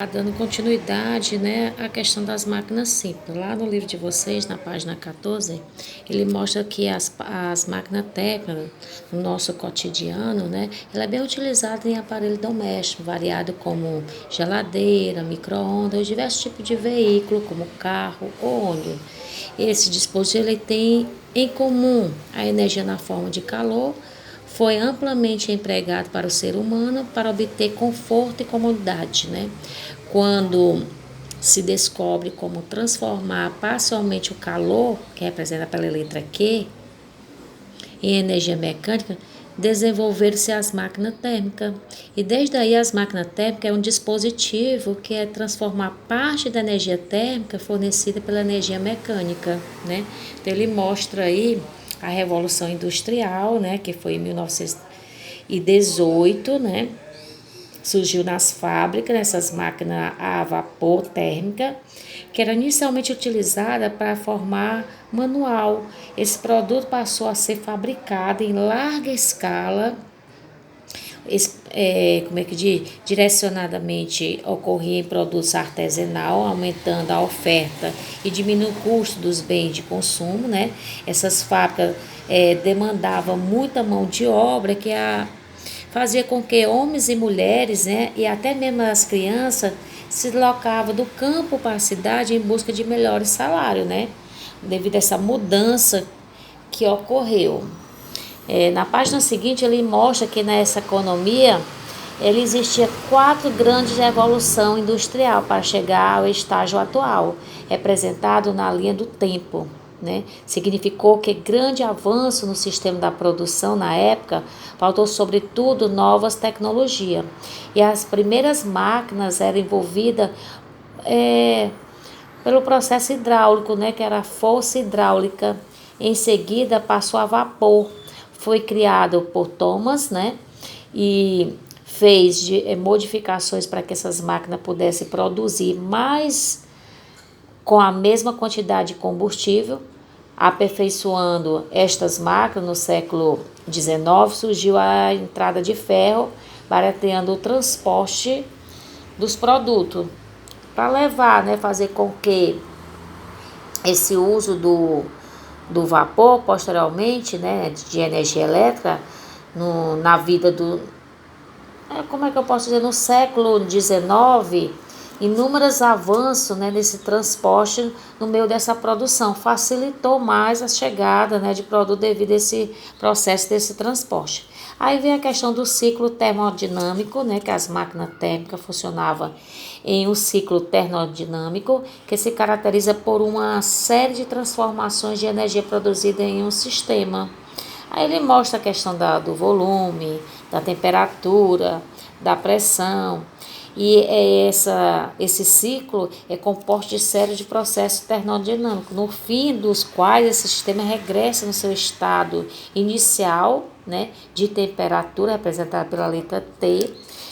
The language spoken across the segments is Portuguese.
Dando continuidade, né, à questão das máquinas simples. Lá no livro de vocês, na página 14, ele mostra que as máquinas térmicas, no nosso cotidiano, né, ela é bem utilizada em aparelho doméstico, variado como geladeira, micro-ondas, diversos tipos de veículo, como carro ou ônibus. Esse dispositivo ele tem em comum a energia na forma de calor, foi amplamente empregado para o ser humano para obter conforto e comodidade, né? Quando se descobre como transformar parcialmente o calor, que é representado pela letra Q, em energia mecânica, desenvolveram-se as máquinas térmicas. E desde aí as máquinas térmicas é um dispositivo que é transformar parte da energia térmica fornecida pela energia mecânica, né? Então ele mostra aí a Revolução Industrial, né, que foi em 1918, né? Surgiu nas fábricas essas máquinas a vapor térmica, que era inicialmente utilizada para formar manual. Esse produto passou a ser fabricado em larga escala, como é que diz? Direcionadamente ocorria em produtos artesanal, aumentando a oferta e diminuindo o custo dos bens de consumo, né? Essas fábricas demandavam muita mão de obra fazia com que homens e mulheres, né, e até mesmo as crianças se deslocavam do campo para a cidade em busca de melhores salários, né? Devido a essa mudança que ocorreu. Na página seguinte, ele mostra que nessa economia ele existia 4 grandes revoluções industrial para chegar ao estágio atual, representado na linha do tempo. Né? Significou que grande avanço no sistema da produção na época faltou sobretudo novas tecnologias. E as primeiras máquinas eram envolvidas pelo processo hidráulico, né? Que era a força hidráulica. Em seguida passou a vapor. Foi criado por Thomas, né? E fez modificações para que essas máquinas pudessem produzir mais com a mesma quantidade de combustível. Aperfeiçoando estas máquinas no século XIX, surgiu a entrada de ferro, barateando o transporte dos produtos. Para levar, né, fazer com que esse uso do vapor, posteriormente, né, de energia elétrica, na vida como é que eu posso dizer, no século XIX, inúmeros avanços, né, nesse transporte no meio dessa produção, facilitou mais a chegada, né, de produto devido a esse processo desse transporte. Aí vem a questão do ciclo termodinâmico, né, que as máquinas térmicas funcionavam em um ciclo termodinâmico que se caracteriza por uma série de transformações de energia produzida em um sistema. Aí ele mostra a questão do volume, da temperatura, da pressão. E esse ciclo é composto de série de processos termodinâmicos, no fim dos quais esse sistema regressa no seu estado inicial, né, de temperatura, representada pela letra T,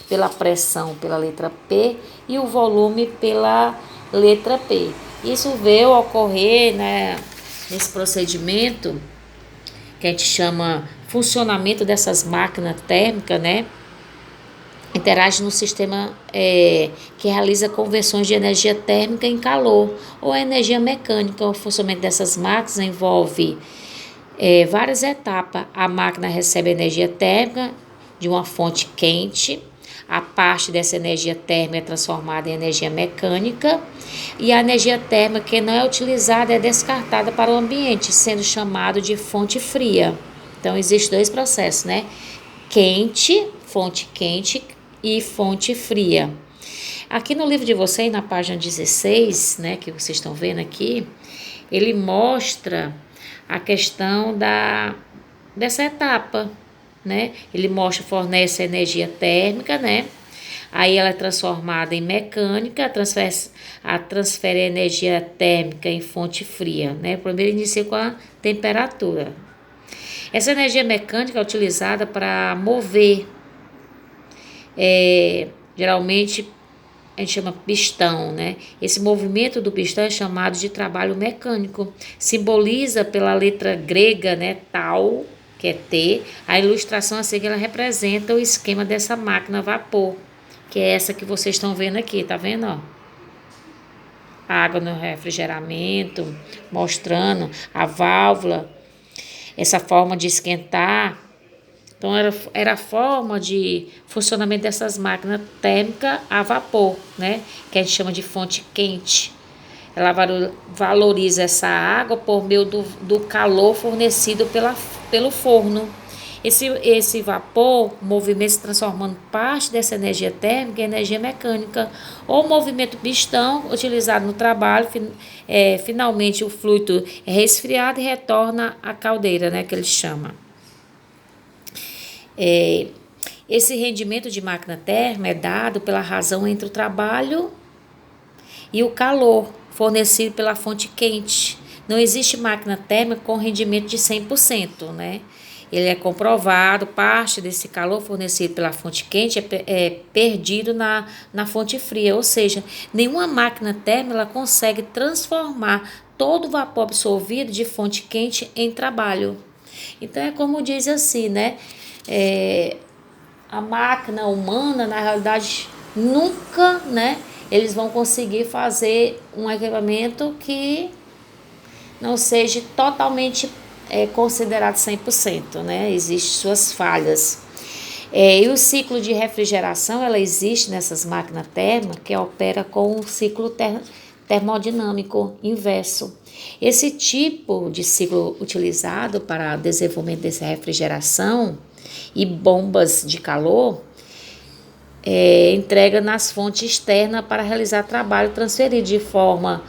pela pressão pela letra P e o volume pela letra P. Isso veio ocorrer, né, nesse procedimento que a gente chama funcionamento dessas máquinas térmicas, né? Interage no sistema que realiza conversões de energia térmica em calor ou energia mecânica. O funcionamento dessas máquinas envolve várias etapas. A máquina recebe energia térmica de uma fonte quente. A parte dessa energia térmica é transformada em energia mecânica e a energia térmica que não é utilizada é descartada para o ambiente, sendo chamado de fonte fria. Então, existem 2 processos, né? Fonte quente e fonte fria. Aqui no livro de vocês, na página 16, né, que vocês estão vendo aqui, ele mostra a questão dessa etapa, né? Ele fornece energia térmica, né? Aí ela é transformada em mecânica, transfere a energia térmica em fonte fria, né? Primeiro inicia com a temperatura. Essa energia mecânica é utilizada para mover, geralmente a gente chama pistão, né? Esse movimento do pistão é chamado de trabalho mecânico. Simboliza pela letra grega, né, tal, que é T. A ilustração a seguir ela representa o esquema dessa máquina a vapor, que é essa que vocês estão vendo aqui, tá vendo, ó? Água no refrigeramento, mostrando a válvula, essa forma de esquentar. Então, era a forma de funcionamento dessas máquinas térmicas a vapor, né? Que a gente chama de fonte quente. Ela valoriza essa água por meio do calor fornecido pelo forno. Esse vapor, movimento se transformando parte dessa energia térmica em energia mecânica, ou movimento pistão utilizado no trabalho, finalmente o fluido é resfriado e retorna à caldeira, né, que ele chama. Esse rendimento de máquina térmica é dado pela razão entre o trabalho e o calor fornecido pela fonte quente. Não existe máquina térmica com rendimento de 100%, né? Ele é comprovado, parte desse calor fornecido pela fonte quente é perdido na fonte fria, ou seja, nenhuma máquina térmica ela consegue transformar todo o vapor absorvido de fonte quente em trabalho. Então é como diz assim, né? A máquina humana, na realidade, nunca, né? Eles vão conseguir fazer um equipamento que não seja totalmente considerado 100%, né? Existem suas falhas. E o ciclo de refrigeração, ela existe nessas máquinas térmicas que opera com o ciclo termodinâmico inverso. Esse tipo de ciclo utilizado para o desenvolvimento dessa refrigeração e bombas de calor entrega nas fontes externas para realizar trabalho transferido de forma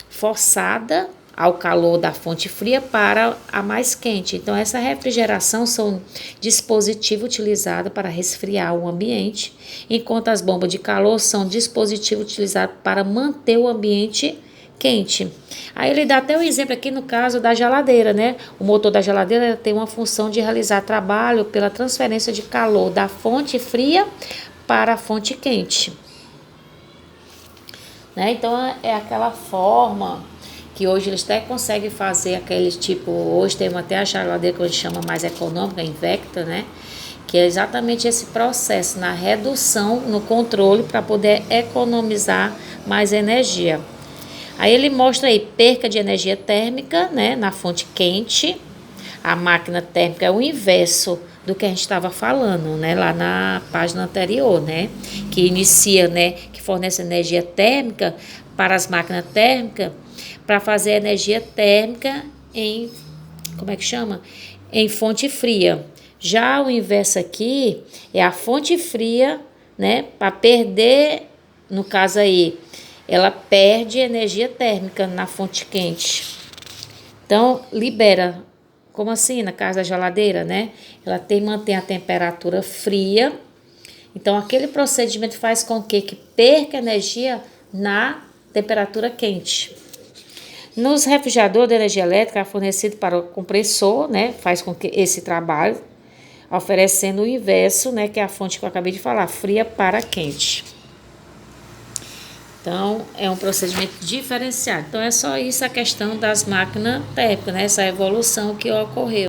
forçada ao calor da fonte fria para a mais quente. Então, essa refrigeração são dispositivos utilizados para resfriar o ambiente, enquanto as bombas de calor são dispositivos utilizados para manter o ambiente quente. Aí ele dá até um exemplo aqui no caso da geladeira, né? O motor da geladeira tem uma função de realizar trabalho pela transferência de calor da fonte fria para a fonte quente. Né? Então, é aquela forma que hoje eles até conseguem fazer aqueles tipo, hoje tem até a geladeira que a gente chama mais econômica, Invecta, né? Que é exatamente esse processo, na redução, no controle, para poder economizar mais energia. Aí ele mostra aí perca de energia térmica, né, na fonte quente. A máquina térmica é o inverso do que a gente estava falando, né, lá na página anterior, né, que inicia, né, que fornece energia térmica para as máquinas térmicas, para fazer energia térmica em, como é que chama? Em fonte fria. Já o inverso aqui é a fonte fria, né, para perder, no caso aí, ela perde energia térmica na fonte quente. Então, libera, como assim, na casa da geladeira, né? Ela mantém a temperatura fria. Então, aquele procedimento faz com que perca energia na temperatura quente. Nos refrigeradores de energia elétrica, é fornecido para o compressor, né? Faz com que esse trabalho, oferecendo o inverso, né? Que é a fonte que eu acabei de falar, fria para quente. Então, é um procedimento diferenciado. Então, é só isso a questão das máquinas térmicas, né? Essa evolução que ocorreu.